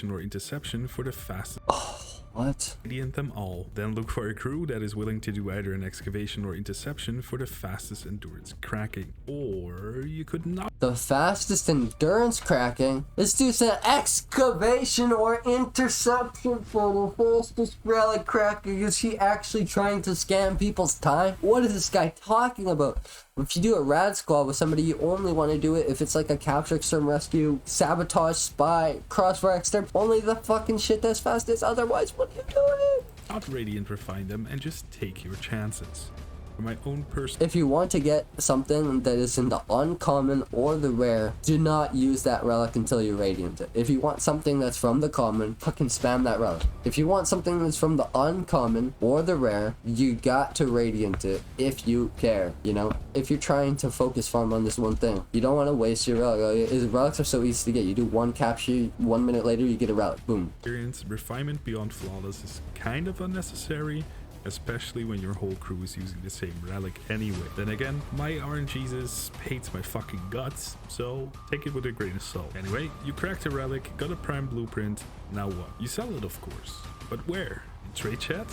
or interception for the fastest. What? Radiant them all. Then look for a crew that is willing to do either an excavation or interception for the fastest endurance cracking. Or you could not. The fastest endurance cracking? This dude's an excavation or interception for the fastest relic cracking. Is he actually trying to scam people's time? What is this guy talking about? If you do a rad squad with somebody, you only want to do it if it's like a capture, exterm, rescue, sabotage, spy, crossfire, exterm. Only the fucking shit that's fastest. Otherwise, what are you doing? Not Radiant refine them and just take your chances. For my own personal. If you want to get something that is in the uncommon or the rare, do not use that relic until you radiant it. If you want something that's from the common, fucking spam that relic. If you want something that's from the uncommon or the rare, you got to radiant it if you care, you know? If you're trying to focus farm on this one thing, you don't want to waste your relic. Relics are so easy to get. You do one capture, 1 minute later you get a relic. Boom. Experience refinement beyond flawless is kind of unnecessary, especially when your whole crew is using the same relic anyway. Then again, my RNGesus hates my fucking guts, so take it with a grain of salt. Anyway, you cracked a relic, got a prime blueprint, now what? You sell it, of course. But where? In trade chat?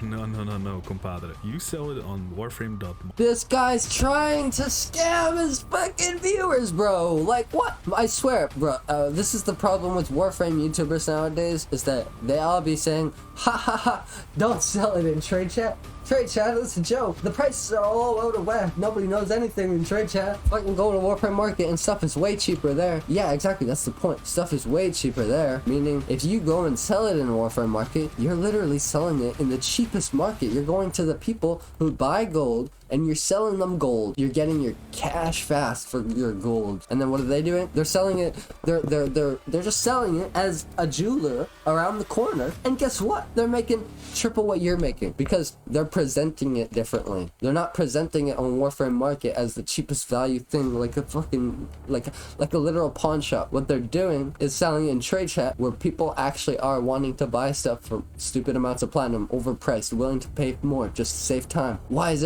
No, compadre. You sell it on Warframe.market. This guy's trying to scam his fucking viewers, bro. Like, what? I swear, bro. This is the problem with Warframe YouTubers nowadays, is that they all be saying, ha, don't sell it in trade chat. Trade chat, it's a joke. The prices are all out of whack. Nobody knows anything in trade chat. Fucking go to Warframe Market and stuff is way cheaper there. Yeah, exactly. That's the point. Stuff is way cheaper there. Meaning, if you go and sell it in Warframe Market, you're literally selling it in the cheapest market. You're going to the people who buy gold and you're selling them gold. You're getting your cash fast for your gold. And then what are they doing? They're selling it. They're just selling it as a jeweler around the corner. And guess what? They're making triple what you're making because they're presenting it differently. They're not presenting it on Warframe Market as the cheapest value thing, like a fucking like a literal pawn shop. What they're doing is selling it in trade chat where people actually are wanting to buy stuff for stupid amounts of platinum, overpriced, willing to pay more just to save time. Why is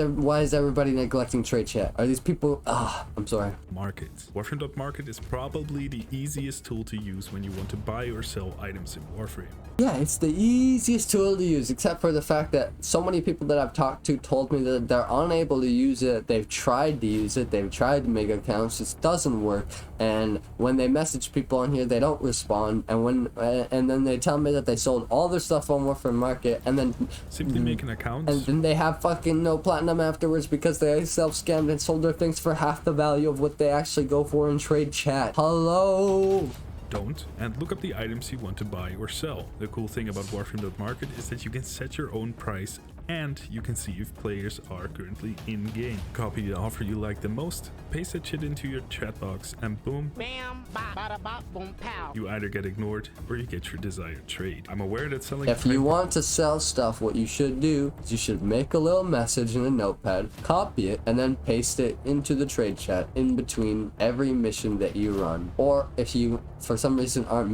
everybody neglecting trade chat? Are these people? I'm sorry. Markets. Warframe.market is probably the easiest tool to use when you want to buy or sell items in Warframe. Yeah, it's the easiest tool to use, except for the fact that so many people that I've talked to told me that they're unable to use it. They've tried to use it. They've tried to make accounts. It just doesn't work. And when they message people on here, they don't respond. And then they tell me that they sold all their stuff on Warframe Market, and then simply make an account. And then they have fucking no platinum afterwards because they self-scammed and sold their things for half the value of what they actually go for in trade chat. Hello? Don't, and look up the items you want to buy or sell. The cool thing about Warframe.market is that you can set your own price and you can see if players are currently in game. Copy the offer you like the most, paste that shit into your chat box, and boom, bam, bada bop, boom, pow. You either get ignored or you get your desired trade. I'm aware that selling. If you want to sell stuff, what you should do is you should make a little message in a notepad, copy it, and then paste it into the trade chat in between every mission that you run. Or if you, for some reason, aren't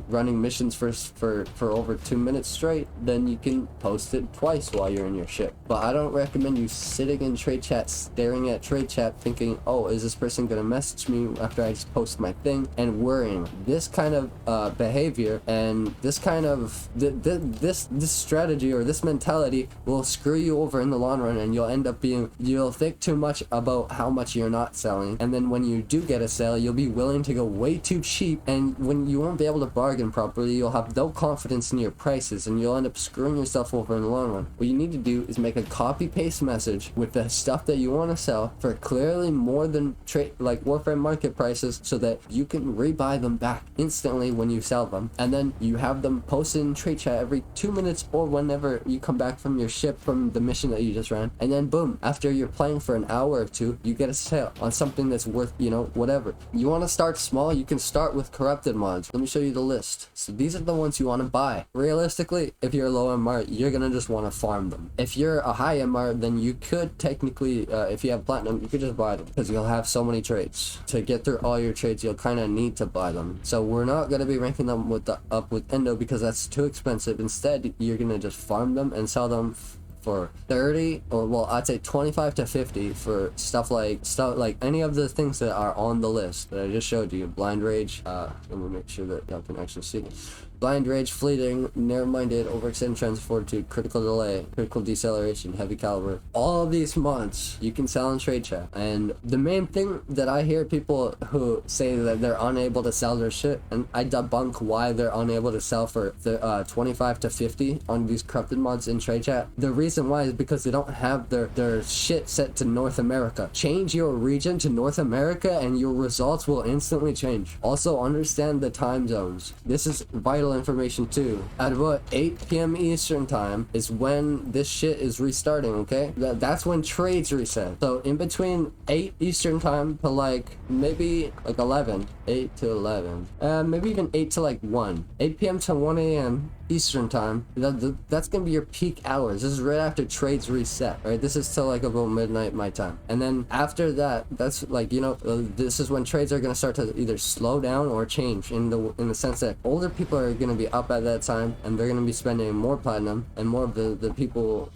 running missions for over 2 minutes straight, then you can post it twice while you're in your ship. But I don't recommend you sitting in trade chat, staring at trade chat, thinking, oh, is this person gonna message me after I just post my thing, and worrying. This kind of behavior and this kind of this strategy or this mentality will screw you over in the long run, and you'll think too much about how much you're not selling, and then when you do get a sale, you'll be willing to go way too cheap, and when you won't be able to bargain properly, you'll have no confidence in your prices, and you'll end up screwing yourself over in the long run. What you need to do is make a copy paste message with the stuff that you want to sell for clearly more than like Warframe Market prices, so that you can rebuy them back instantly when you sell them, and then you have them posted in trade chat every 2 minutes or whenever you come back from your ship from the mission that you just ran, and then boom, after you're playing for an hour or two, you get a sale on something that's worth, you know, whatever. You want to start small, you can start with corrupted mods. Let me show you the list. So these are the ones you want to buy. Realistically, if you're low MR, you're gonna just want to farm them. If you're a high MR, then you could technically, if you have platinum, you could just buy them because you'll have so many trades. To get through all your trades, you'll kind of need to buy them. So we're not going to be ranking them up with Endo because that's too expensive. Instead, you're going to just farm them and sell them for 30, or well, I'd say 25 to 50 for stuff like any of the things that are on the list that I just showed you. Blind Rage, let me make sure that y'all can actually see. Blind Rage, Fleeting, Narrow-Minded, Overextended Transit Fortitude, Critical Delay, Critical Deceleration, Heavy Caliber. All of these mods you can sell in trade chat. And the main thing that I hear people who say that they're unable to sell their shit, and I debunk why they're unable to sell for the 25 to 50 on these corrupted mods in trade chat. The reason why is because they don't have their shit set to North America. Change your region to North America and your results will instantly change. Also, understand the time zones. This is vital information too. At about 8 p.m. Eastern time is when this shit is restarting, okay? That's when trades reset. So in between 8 Eastern time to like maybe like 11, 8 to 11, maybe even 8 to like 1, 8 p.m. to 1 a.m. Eastern time, that's gonna be your peak hours. This is right after trades reset, right? This is till like about midnight my time. And then after that, that's like, you know, this is when trades are gonna start to either slow down or change in the sense that older people are gonna be up at that time and they're gonna be spending more platinum, and more of the people,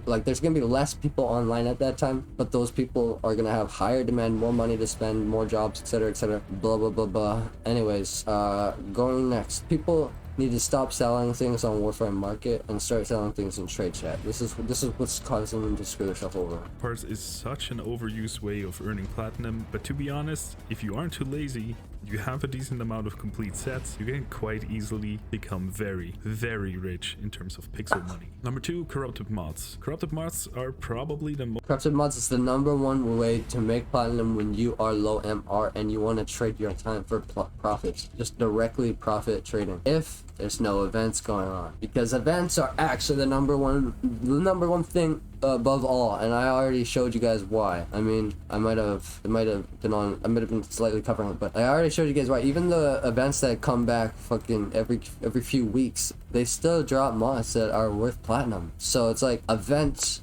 like there's gonna be less people online at that time, but those people are gonna have higher demand, more money to spend, more jobs, etc., blah blah blah blah. Anyways, going next, people need to stop selling things on Warframe Market and start selling things in trade chat. This is what's causing them to screw themselves over. Parts is such an overused way of earning platinum, but to be honest, if you aren't too lazy, you have a decent amount of complete sets, you can quite easily become very, very rich in terms of pixel money. Number 2, corrupted mods. Corrupted mods are probably the most... Corrupted mods is the #1 way to make platinum when you are low MR and you want to trade your time for profits. Just directly profit trading. If there's no events going on, because events are actually the number one thing above all, and I already showed you guys why. I mean, it might have been slightly covering it, but I already showed you guys why. Even the events that come back fucking every few weeks, they still drop mods that are worth platinum. So it's like events,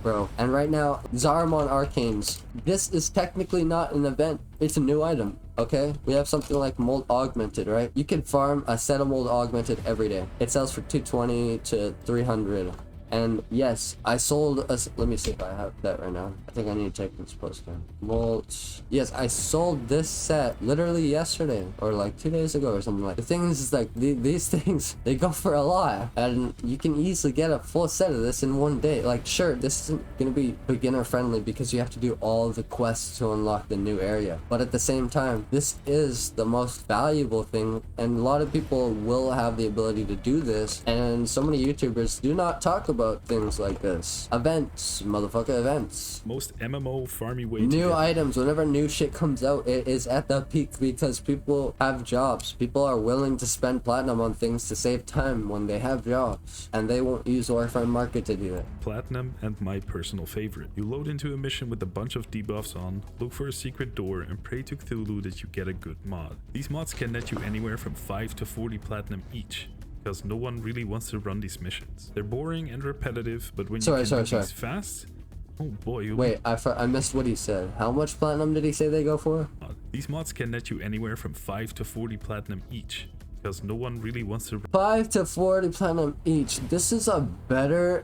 bro. And right now, Zaramon Arcanes, this is technically not an event, it's a new item. Okay, we have something like Mold Augmented, right? You can farm a set of Mold Augmented every day. It sells for 220 to 300. And yes, I sold a... Let me see if I have that right now. I think I need to take this post down. Molt. Yes, I sold this set literally yesterday or like 2 days ago or something like. The thing is like these things, they go for a lot. And you can easily get a full set of this in one day. Like, sure, this isn't going to be beginner friendly because you have to do all the quests to unlock the new area. But at the same time, this is the most valuable thing. And a lot of people will have the ability to do this. And so many YouTubers do not talk about things like this. Events, motherfucker, events. Most MMO farmy way new to items. Whenever new shit comes out, it is at the peak because people have jobs. People are willing to spend platinum on things to save time when they have jobs, and they won't use Warframe Market to do it. Platinum, and my personal favorite. You load into a mission with a bunch of debuffs on, look for a secret door, and pray to Cthulhu that you get a good mod. These mods can net you anywhere from 5 to 40 platinum each, because no one really wants to run these missions. They're boring and repetitive, but when you can do these fast, oh boy. Wait, I missed what he said. How much platinum did he say they go for? These mods can net you anywhere from 5 to 40 platinum each, because no one really wants to... 5 to 40 platinum each. This is a better...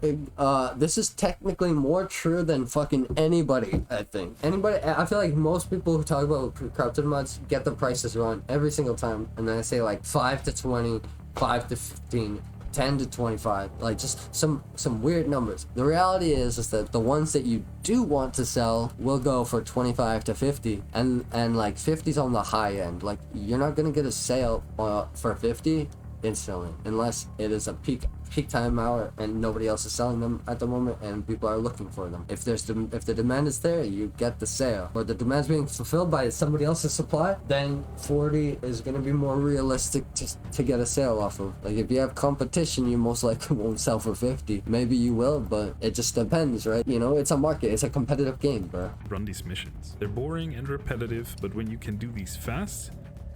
this is technically more true than fucking anybody, I think. I feel like most people who talk about corrupted mods get the prices wrong every single time. And then I say like 5 to 20... 5 to 15, 10 to 25, like just some weird numbers. The reality is that the ones that you do want to sell will go for 25 to 50, and like 50's on the high end. Like, you're not gonna get a sale for 50 instantly unless it is a peak time hour and nobody else is selling them at the moment and people are looking for them. If the demand is there, you get the sale. Or the demand's being fulfilled by somebody else's supply, then 40 is going to be more realistic to get a sale off of. Like, if you have competition, you most likely won't sell for 50. Maybe you will, but it just depends, right? You know, it's a market, it's a competitive game, bro. Run these missions. They're boring and repetitive, but when you can do these fast,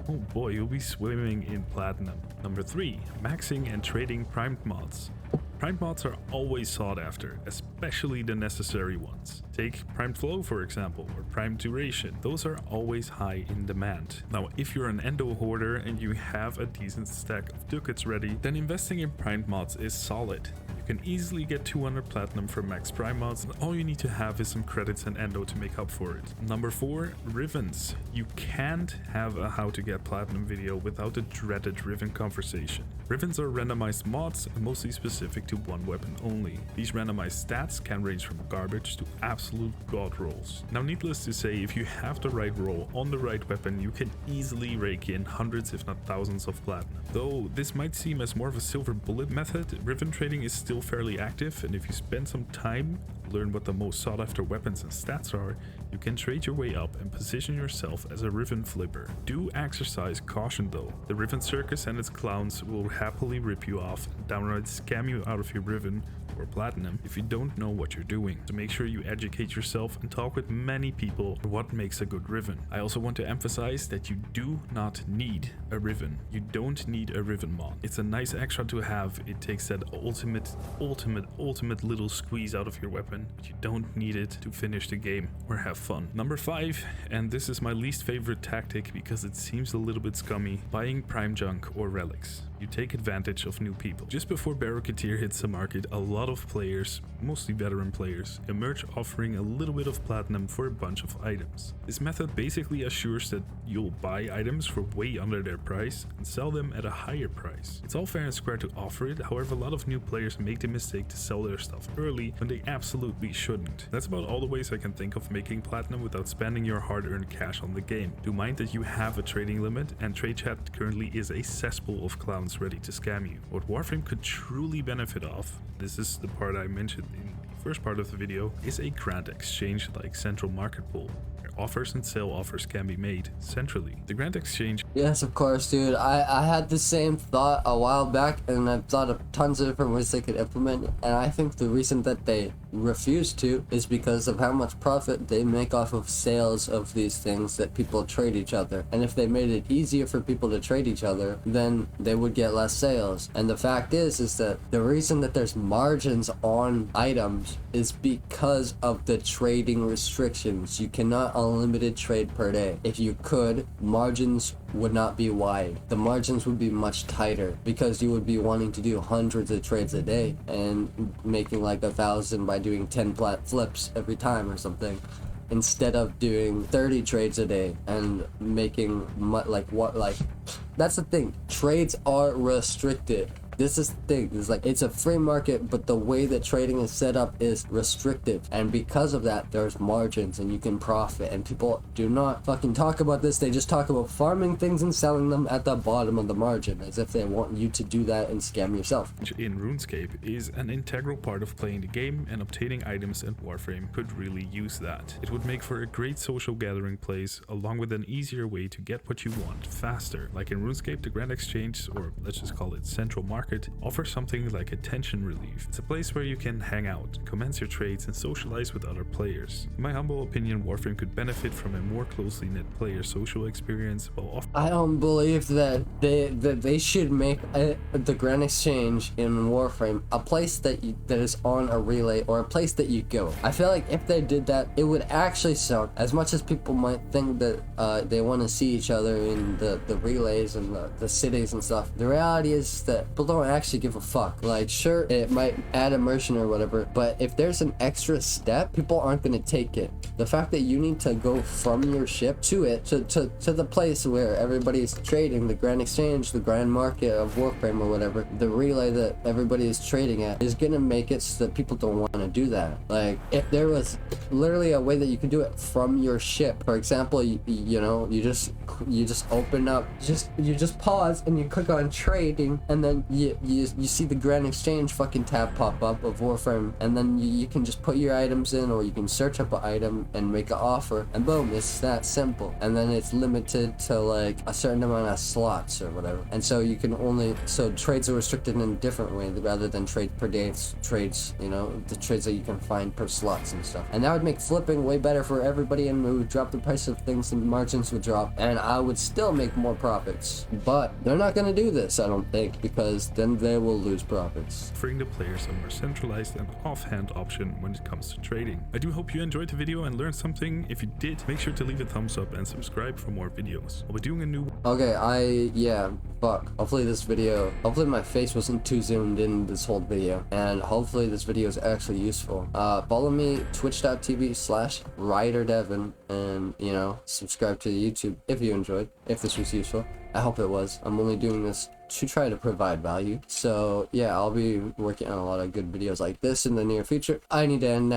oh boy, you'll be swimming in platinum. Number 3, maxing and trading primed mods. Primed mods are always sought after, especially the necessary ones. Take primed flow for example, or primed duration. Those are always high in demand. Now, if you're an endo hoarder and you have a decent stack of ducats ready, then investing in primed mods is solid. You can easily get 200 platinum from max prime mods, and all you need to have is some credits and endo to make up for it. Number 4, rivens. You can't have a how to get platinum video without the dreaded riven conversation. Rivens are randomized mods, mostly specific to one weapon only. These randomized stats can range from garbage to absolute god rolls. Now needless to say, if you have the right roll on the right weapon, you can easily rake in hundreds if not thousands of platinum. Though this might seem as more of a silver bullet method, riven trading is still fairly active, and if you spend some time, learn what the most sought after weapons and stats are, you can trade your way up and position yourself as a riven flipper. Do exercise caution though. The riven circus and its clowns will happily rip you off and downright scam you out of your riven or platinum if you don't know what you're doing. So make sure you educate yourself and talk with many people on what makes a good riven. I also want to emphasize that you do not need a riven. You don't need a riven mod. It's a nice extra to have. It takes that ultimate little squeeze out of your weapon, but you don't need it to finish the game or have fun. Number 5, and this is my least favorite tactic because it seems a little bit scummy, buying prime junk or relics. You take advantage of new people. Just before Barricadier hits the market, a lot of players, mostly veteran players, emerge offering a little bit of platinum for a bunch of items. This method basically assures that you'll buy items for way under their price and sell them at a higher price. It's all fair and square to offer it, however a lot of new players make the mistake to sell their stuff early when they absolutely shouldn't. That's about all the ways I can think of making platinum without spending your hard-earned cash on the game. Do mind that you have a trading limit, and trade chat currently is a cesspool of clowns ready to scam you. What Warframe could truly benefit off, this is the part I mentioned in the first part of the video, is a grand exchange like central market pool, where offers and sale offers can be made centrally. The grand exchange... Yes, of course, dude. I had the same thought a while back, and I've thought of tons of different ways they could implement it, and I think the reason that they refuse to is because of how much profit they make off of sales of these things that people trade each other. And if they made it easier for people to trade each other, then they would get less sales. And the fact is that the reason that there's margins on items is because of the trading restrictions. You cannot unlimited trade per day. If you could, margins would not be wide. The margins would be much tighter because you would be wanting to do hundreds of trades a day and making like 1,000 by doing 10 flat flips every time or something, instead of doing 30 trades a day and making that's the thing. Trades are restricted. This is the thing. It's like, it's a free market, but the way that trading is set up is restrictive. And because of that, there's margins and you can profit. And people do not fucking talk about this. They just talk about farming things and selling them at the bottom of the margin, as if they want you to do that and scam yourself. In RuneScape is an integral part of playing the game, and obtaining items in Warframe could really use that. It would make for a great social gathering place, along with an easier way to get what you want faster. Like in RuneScape, the Grand Exchange, or let's just call it Central Market, offers something like a tension relief. It's a place where you can hang out, commence your trades, and socialize with other players. In my humble opinion, Warframe could benefit from a more closely knit player social experience while offering... I don't believe that they should make the Grand Exchange in Warframe a place that is on a relay, or a place that you go. I feel like if they did that, it would actually sound, as much as people might think that they want to see each other in the relays and the cities and stuff, the reality is that people don't actually give a fuck. Like, sure, it might add immersion or whatever, but if there's an extra step, people aren't going to take it. The fact that you need to go from your ship to it, to the place where everybody's trading, the Grand Exchange, the Grand Market of Warframe or whatever, the relay that everybody is trading at, is going to make it so that people don't want to do that. Like, if there was literally a way that you could do it from your ship, for example, you just open up, you just pause and you click on trading, and then you see the Grand Exchange fucking tab pop up of Warframe, and then you can just put your items in, or you can search up an item and make an offer, and boom, it's that simple. And then it's limited to like a certain amount of slots or whatever, and so you can only, so trades are restricted in a different way rather than trade per day trades, you know, the trades that you can find per slots and stuff. And that would make flipping way better for everybody, and it would drop the price of things and margins would drop, and I would still make more profits. But they're not going to do this, I don't think, because profits, then they will lose profits. Offering the players a more centralized and offhand option when it comes to trading. I do hope you enjoyed the video and learned something. If you did, make sure to leave a thumbs up and subscribe for more videos. I'll be doing a new Okay, yeah, fuck. Hopefully my face wasn't too zoomed in this whole video, and hopefully this video is actually useful. Follow me, twitch.tv/RiderDevin, and, you know, subscribe to the YouTube if you enjoyed, if this was useful. I hope it was. I'm only doing this to try to provide value. So, yeah, I'll be working on a lot of good videos like this in the near future. I need to end now.